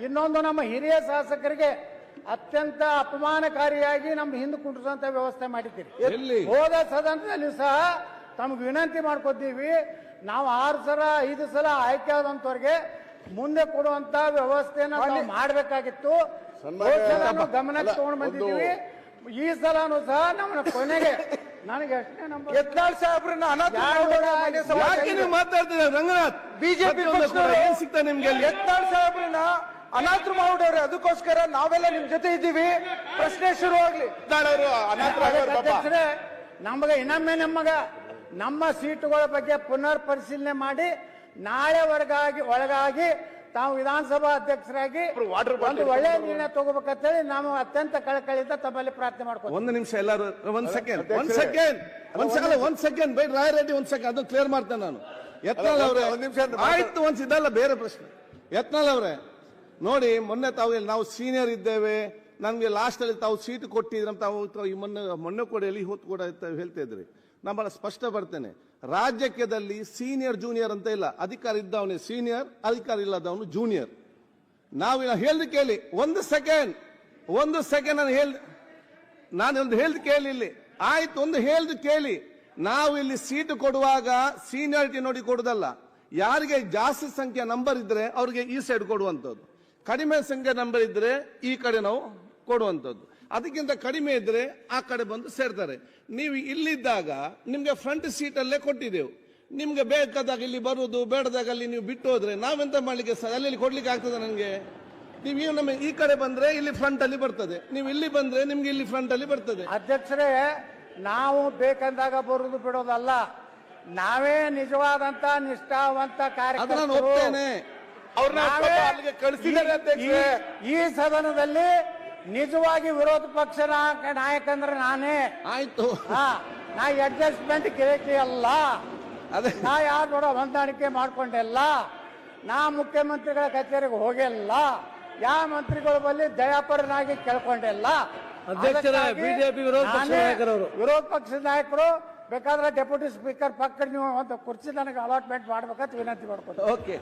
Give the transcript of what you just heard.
ಇನ್ನೊಂದು ನಮ್ಮ ಹಿರಿಯ ಶಾಸಕರಿಗೆ ಅತ್ಯಂತ ಅಪಮಾನಕಾರಿಯಾಗಿ ನಮ್ಮ ಹಿಂದೆ ಕುಂಡ್ರಿಸುವಂತ ವ್ಯವಸ್ಥೆ ಮಾಡಿದ್ದೀರಿ. ಹೋದ ಸದನದಲ್ಲಿ ಸಹ ತಮ್ಗೆ ವಿನಂತಿ ಮಾಡ್ಕೊತೀವಿ, ನಾವು 6 ಸಲ 5 ಸಲ ಆಯ್ಕೆ ಆದಂತವ್ರಿಗೆ ಮುಂದೆ ಕೊಡುವಂತ ವ್ಯವಸ್ಥೆನ ನಾವು ಮಾಡಬೇಕಾಗಿತ್ತು. ಗಮನಕ್ಕೆ ತಗೊಂಡು ಬಂದಿದ್ದೀವಿ. ಈ ಸಲನೂ ಸಹ ನಮ್ಮ ಕೊನೆಗೆ ನನಗೆ ಎಷ್ಟನೇ ನಂಬರ್ ಯತ್ನಾಳ್ ಸಾಹೇಬ್ರನ್ನ ಮಾತಾಡ್ತೀರ ರಂಗನಾಥ್, ಬಿಜೆಪಿ ಏನ್ ಸಿಗ್ತಾ ನಿಮ್ಗೆ? ಯತ್ನಾಳ್ ಸಾಹೇಬ್ರನ್ನ ಅನಾಥರು ಮಾಡ್ಬಿಟ್ಟವ್ರೆ. ಅದಕ್ಕೋಸ್ಕರ ನಾವೆಲ್ಲ ನಿಮ್ ಜೊತೆ ಇದ್ದೀವಿ. ಪ್ರಶ್ನೆ ಶುರು ಆಗ್ಲಿ. ನಮಗ ಇನ್ನೊಮ್ಮೆ ನಮ್ಮ ಸೀಟುಗಳ ಬಗ್ಗೆ ಪುನರ್ ಪರಿಶೀಲನೆ ಮಾಡಿ ನಾಳೆ ಒಳಗಾಗಿ ತಾವು ವಿಧಾನಸಭಾ ಅಧ್ಯಕ್ಷರಾಗಿ ಒಂದು ಒಳ್ಳೆಯ ನಿರ್ಣಯ ತಗೋಬೇಕಂತೇಳಿ ನಾವು ಅತ್ಯಂತ ಕಳಕಳಿಯಿಂದ ತಮ್ಮಲ್ಲಿ ಪ್ರಾರ್ಥನೆ ಮಾಡ್ತೀವಿ. ಒಂದು ನಿಮಿಷ ಎಲ್ಲರೂ ಒಂದ್ ಸೆಕೆಂಡ್ ಬೈ ರಾಯರೆಡ್ಡಿ ಒಂದ್ ಸೆಕೆಂಡ್ ಅದು ಕ್ಲಿಯರ್ ಮಾಡ್ತೇನೆ ನಾನು. ಯತ್ನಾಳ್ ಅವರೇ ಆಯ್ತು ಇದಲ್ಲ ಬೇರೆ ಪ್ರಶ್ನೆ. ಯತ್ನಾಳ್ ಅವರೇ ನೋಡಿ, ಮೊನ್ನೆ ತಾವು ನಾವು ಸೀನಿಯರ್ ಇದ್ದೇವೆ, ನಮ್ಗೆ ಲಾಸ್ಟ್ ಅಲ್ಲಿ ತಾವು ಸೀಟ್ ಕೊಟ್ಟಿದ್ರೆ ತಾವು ಮೊನ್ನೆ ಕೂಡ ಎಲ್ಲಿ ಹೊತ್ತು ಕೂಡ ಹೇಳ್ತಾ ಇದ್ರಿ. ನಾನು ಬಹಳ ಸ್ಪಷ್ಟ ಬರ್ತೇನೆ, ರಾಜ್ಯದಲ್ಲಿ ಸೀನಿಯರ್ ಜೂನಿಯರ್ ಅಂತ ಇಲ್ಲ. ಅಧಿಕಾರ ಇದ್ದವನೇ ಸೀನಿಯರ್, ಅಧಿಕಾರ ಇಲ್ಲದವನು ಜೂನಿಯರ್. ನಾವು ಹೇಳ್ದು ಕೇಳಿ, ಒಂದು ಸೆಕೆಂಡ್ ನಾನು ಹೇಳ್ದು ಕೇಳಿ ಇಲ್ಲಿ. ಆಯ್ತು, ಒಂದು ಹೇಳ್ದು ಕೇಳಿ. ನಾವು ಇಲ್ಲಿ ಸೀಟ್ ಕೊಡುವಾಗ ಸೀನಿಯಾರಿಟಿ ನೋಡಿ ಕೊಡುದಲ್ಲ. ಯಾರಿಗೆ ಜಾಸ್ತಿ ಸಂಖ್ಯೆ ನಂಬರ್ ಇದ್ರೆ ಅವ್ರಿಗೆ ಈ ಸೈಡ್ ಕೊಡುವಂಥದ್ದು, ಕಡಿಮೆ ಸಂಖ್ಯೆ ನಂಬರ್ ಇದ್ರೆ ಈ ಕಡೆ ನಾವು ಕೊಡುವಂಥದ್ದು. ಅದಕ್ಕಿಂತ ಕಡಿಮೆ ಇದ್ರೆ ಆ ಕಡೆ ಬಂದು ಸೇರ್ತಾರೆ. ನೀವು ಇಲ್ಲಿದ್ದಾಗ ನಿಮ್ಗೆ ಫ್ರಂಟ್ ಸೀಟ್ ಅಲ್ಲೇ ಕೊಟ್ಟಿದ್ದೆವು. ನಿಮ್ಗೆ ಬೇಕಾದಾಗ ಇಲ್ಲಿ ಬರುವುದು, ಬೇಡದಾಗ ಅಲ್ಲಿ ನೀವು ಬಿಟ್ಟು ಹೋದ್ರೆ ನಾವೆಂತ ಮಾಡ್ಲಿಕ್ಕೆ ಅಲ್ಲಿ ಕೊಡ್ಲಿಕ್ಕೆ ಆಗ್ತದೆ? ನನಗೆ ನೀವು ನಮ್ಮ ಈ ಕಡೆ ಬಂದ್ರೆ ಇಲ್ಲಿ ಫ್ರಂಟ್ ಅಲ್ಲಿ ಬರ್ತದೆ, ನೀವು ಇಲ್ಲಿ ಬಂದ್ರೆ ನಿಮ್ಗೆ ಇಲ್ಲಿ ಫ್ರಂಟ್ ಅಲ್ಲಿ ಬರ್ತದೆ. ಅಧ್ಯಕ್ಷರೇ, ನಾವು ಬೇಕಂದಾಗ ಬರುವುದು ಬಿಡೋದಲ್ಲ, ನಾವೇ ನಿಜವಾದಂತ ನಿಷ್ಠಾವಂತ ಕಾರ್ಯಕರ್ತರು. ಈ ಸದನದಲ್ಲಿ ನಿಜವಾಗಿ ವಿರೋಧ ಪಕ್ಷ ನಾಯಕ ಅಂದ್ರೆ ನಾನೇ. ಆಯ್ತು, ನಾ ಅಡ್ಜಸ್ಟ್ಮೆಂಟ್ ಕೇಳಿ ಅಲ್ಲ, ನಾ ಯಾರು ನೋಡ ಹೊಂದಾಣಿಕೆ ಮಾಡ್ಕೊಂಡೆಲ್ಲ, ನಾ ಮುಖ್ಯಮಂತ್ರಿಗಳ ಕಚೇರಿಗೆ ಹೋಗಿಲ್ಲ, ಯಾವ ಮಂತ್ರಿಗಳ ಬಳಿ ದಯಾಪರನಾಗಿ ಕೇಳ್ಕೊಂಡೆಲ್ಲ. ಬಿಜೆಪಿ ವಿರೋಧ ಪಕ್ಷದ ನಾಯಕರು ಬೇಕಾದ್ರೆ ಡೆಪ್ಯೂಟಿ ಸ್ಪೀಕರ್ ಪಕ್ಕ ನೀವು ಒಂದು ಕುರ್ಚಿ ನನಗೆ ಅಲಾಟ್ಮೆಂಟ್ ಮಾಡ್ಬೇಕಂತ ವಿನಂತಿ ಮಾಡ್ಕೊತೀನಿ. ಓಕೆ.